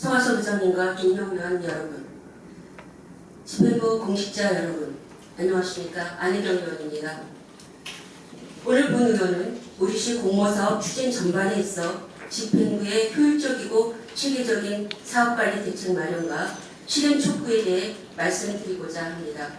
성화서 부장님과 김용현 여러분, 집행부 공직자 여러분, 안녕하십니까. 안혜경 의원입니다. 오늘 본 의원은 우리시 공모사업 추진 전반에 있어 집행부의 효율적이고 체계적인 사업관리 대책 마련과 실행 촉구에 대해 말씀드리고자 합니다.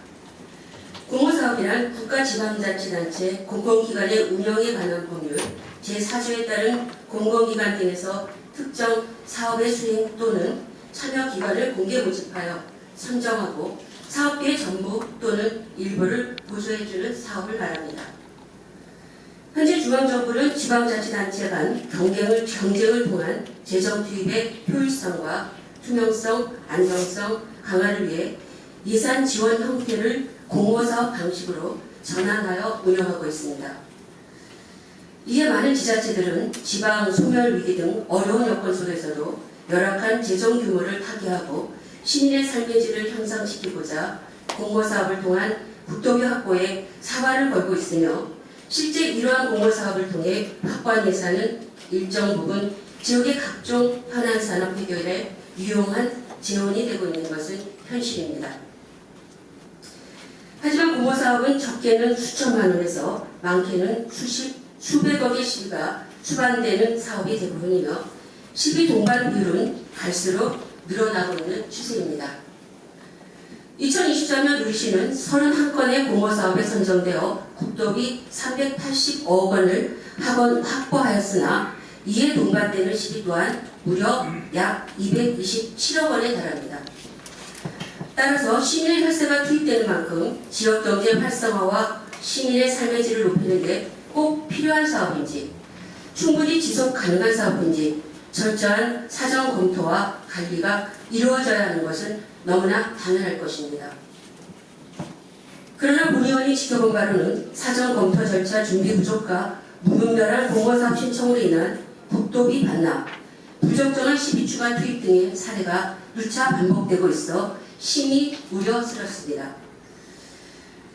공모사업이란 국가지방자치단체 공공기관의 운영에 관한 법률 제4조에 따른 공공기관 등에서 특정 사업의 수행 또는 참여 기관을 공개 모집하여 선정하고 사업비의 전부 또는 일부를 보조해주는 사업을 말합니다. 현재 중앙정부는 지방자치단체 간 경쟁을 통한 재정 투입의 효율성과 투명성, 안정성 강화를 위해 예산 지원 형태를 공모사업 방식으로 전환하여 운영하고 있습니다. 이에 많은 지자체들은 지방 소멸 위기 등 어려운 여건 속에서도 열악한 재정 규모를 타개하고 시민의 삶의 질을 향상시키고자 공모사업을 통한 국토비 확보에 사활을 걸고 있으며 실제 이러한 공모사업을 통해 확보한 예산은 일정 부분 지역의 각종 현안 산업 해결에 유용한 재원이 되고 있는 것은 현실입니다. 하지만 공모사업은 적게는 수천만 원에서 많게는 수백억의 시비가 수반되는 사업이 대부분이며 시비 동반 비율은 갈수록 늘어나고 있는 추세입니다. 2023년 우리시는 31건의 공모사업에 선정되어 국토비 380억 원을 확보하였으나 이에 동반되는 시비 또한 무려 약 227억 원에 달합니다. 따라서 시민의 혈세가 투입되는 만큼 지역경제 활성화와 시민의 삶의 질을 높이는 데 꼭 필요한 사업인지, 충분히 지속 가능한 사업인지 철저한 사정 검토와 관리가 이루어져야 하는 것은 너무나 당연할 것입니다. 그러나 본 의원이 지켜본 바로는 사정 검토 절차 준비 부족과 무분별한 공모사업 신청으로 인한 국토비 반납, 부적정한 시비 추가 투입 등의 사례가 누차 반복되고 있어 심히 우려스럽습니다.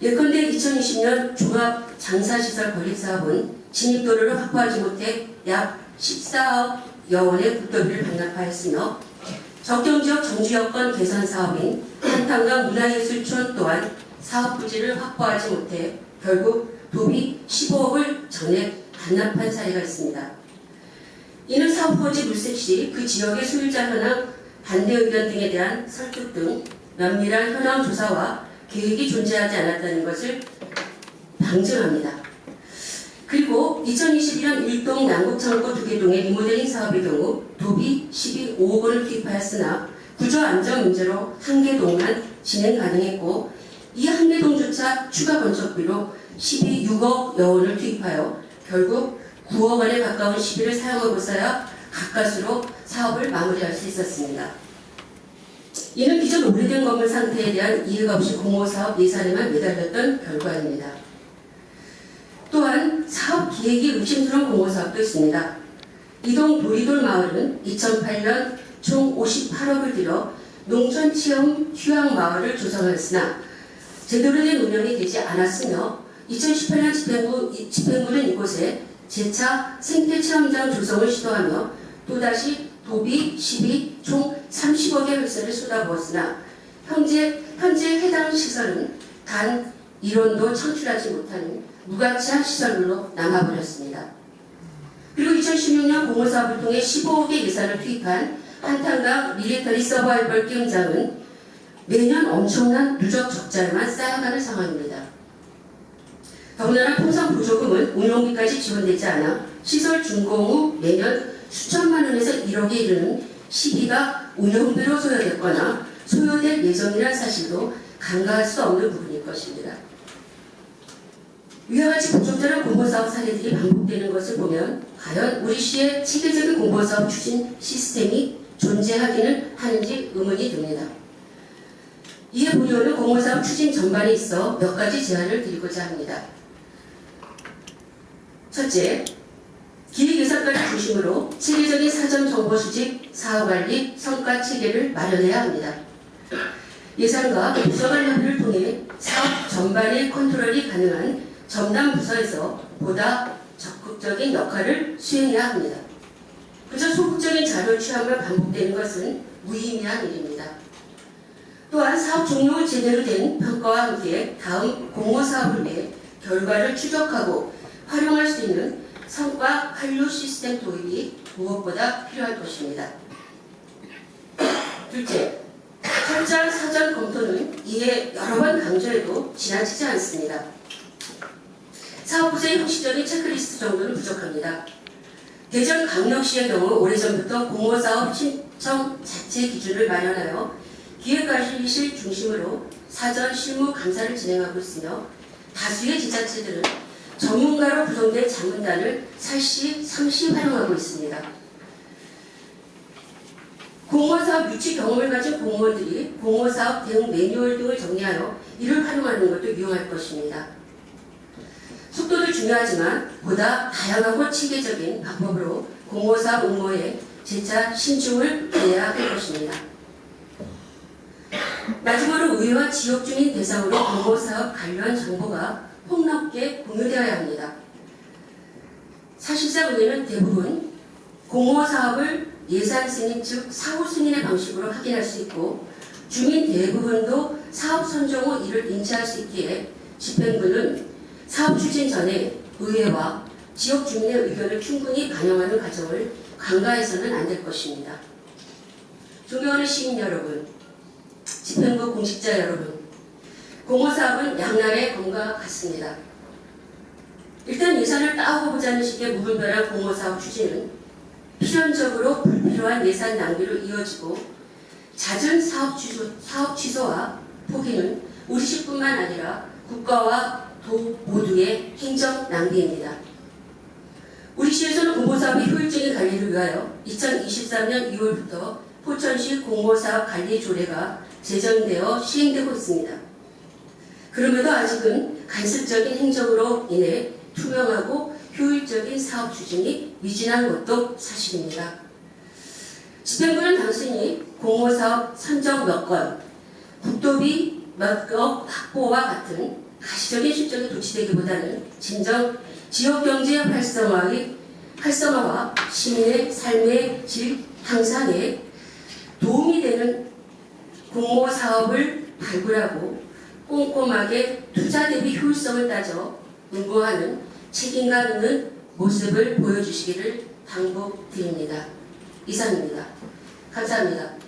예컨대 2020년 종합장사시설 건립사업은 진입도로를 확보하지 못해 약 14억여 원의 국토비를 반납하였으며 적경지역 정주여건 개선 사업인 한탄강 문화예술촌 또한 사업 부지를 확보하지 못해 결국 도비 15억을 전액 반납한 사례가 있습니다. 이는 사업 허지 물색 시 그 지역의 소유자 현황, 반대 의견 등에 대한 설득 등 면밀한 현황 조사와 계획이 존재하지 않았다는 것을 방증합니다. 그리고 2021년 일동 남북창고 2개 동의 리모델링 사업의 경우 도비 12억 원을 투입하였으나 구조 안정 문제로 한 개 동만 진행 가능했고 이 한 개 동조차 추가 건축비로 12,6억여 원을 투입하여 결국 9억 원에 가까운 시비를 사용하고 있어야 가까스로 사업을 마무리할 수 있었습니다. 이는 기존 오래된 건물 상태에 대한 이해가 없이 공모사업 예산에만 매달렸던 결과입니다. 또한 사업 기획이 의심스러운 공모사업도 있습니다. 이동 도리돌 마을은 2008년 총 58억을 들여 농촌체험 휴양마을을 조성하였으나 제대로 된 운영이 되지 않았으며 2018년 집행부는 이곳에 재차 생태체험장 조성을 시도하며 또다시 도비 12, 총 30억의 혈세를 쏟아부었으나 현재 해당 시설은 단 1원도 창출하지 못하는 무가치한 시설로 남아버렸습니다. 그리고 2016년 공모사업을 통해 15억의 예산을 투입한 한탄강 밀리터리 서바이벌 게임장은 매년 엄청난 누적 적자에만 쌓여가는 상황입니다. 더군다나 통상 보조금은 운영비까지 지원되지 않아 시설 준공 후 매년 수천만 원에서 1억에 이르는 시비가 운영비로 소요됐거나 소요될 예정이라는 사실도 간과할 수 없는 부분일 것입니다. 위와 같이 부적절한 공모사업 사례들이 반복되는 것을 보면 과연 우리 시의 체계적인 공모사업 추진 시스템이 존재하기는 하는지 의문이 듭니다. 이에 본 의원은 공모사업 추진 전반에 있어 몇 가지 제안을 드리고자 합니다. 첫째, 기획예산까지 중심으로 체계적인 사전 정보 수집, 사업관리, 성과 체계를 마련해야 합니다. 예산과 부서간 협의를 통해 사업 전반의 컨트롤이 가능한 전담 부서에서 보다 적극적인 역할을 수행해야 합니다. 그저 소극적인 자료 취합만 반복되는 것은 무의미한 일입니다. 또한 사업 종료가 제대로 된 평가와 함께 다음 공모 사업을 위해 결과를 추적하고 활용할 수 있는 성과 환류 시스템 도입이 무엇보다 필요할 것입니다. 둘째, 철저한 사전 검토는 이에 여러 번 강조해도 지나치지 않습니다. 사업부서의 형식적인 체크리스트 정도는 부족합니다. 대전 강력시의 경우 오래전부터 공모사업 신청 자체 기준을 마련하여 기획관리실 중심으로 사전 실무 감사를 진행하고 있으며 다수의 지자체들은 전문가로 구성된 자문단을 상시 활용하고 있습니다. 공모사업 유치 경험을 가진 공무원들이 공모사업 대응 매뉴얼 등을 정리하여 이를 활용하는 것도 유용할 것입니다. 속도도 중요하지만 보다 다양하고 체계적인 방법으로 공모사업 응모에 재차 신중을 기해야 할 것입니다. 마지막으로 의회와 지역 주민 대상으로 공모사업 관련 정보가 폭넓게 공유되어야 합니다. 사실상 의회는 대부분 공모사업을 예산 승인 즉 사후 승인의 방식으로 확인할 수 있고 주민 대부분도 사업 선정 후 이를 인지할 수 있기에 집행부는 사업 추진 전에 의회와 지역 주민의 의견을 충분히 반영하는 과정을 간과해서는 안 될 것입니다. 존경하는 시민 여러분, 집행부 공직자 여러분, 공모사업은 양날의 검과 같습니다. 일단 예산을 따고 보자는 식의 무분별한 공모사업 추진은 필연적으로 불필요한 예산 낭비로 이어지고 잦은 사업 취소와 포기는 우리 시뿐만 아니라 국가와 도 모두의 행정 낭비입니다. 우리 시에서는 공모사업의 효율적인 관리를 위하여 2023년 2월부터 포천시 공모사업 관리 조례가 제정되어 시행되고 있습니다. 그럼에도 아직은 간섭적인 행정으로 인해 투명하고 효율적인 사업 추진이 미진한 것도 사실입니다. 집행부는 단순히 공모사업 선정 몇 건, 국도비 몇 억 확보와 같은 가시적인 실적이 도취되기보다는 진정 지역경제 활성화와 시민의 삶의 질 향상에 도움이 되는 공모사업을 발굴하고 꼼꼼하게 투자 대비 효율성을 따져 응모하는 책임감 있는 모습을 보여주시기를 당부드립니다. 이상입니다. 감사합니다.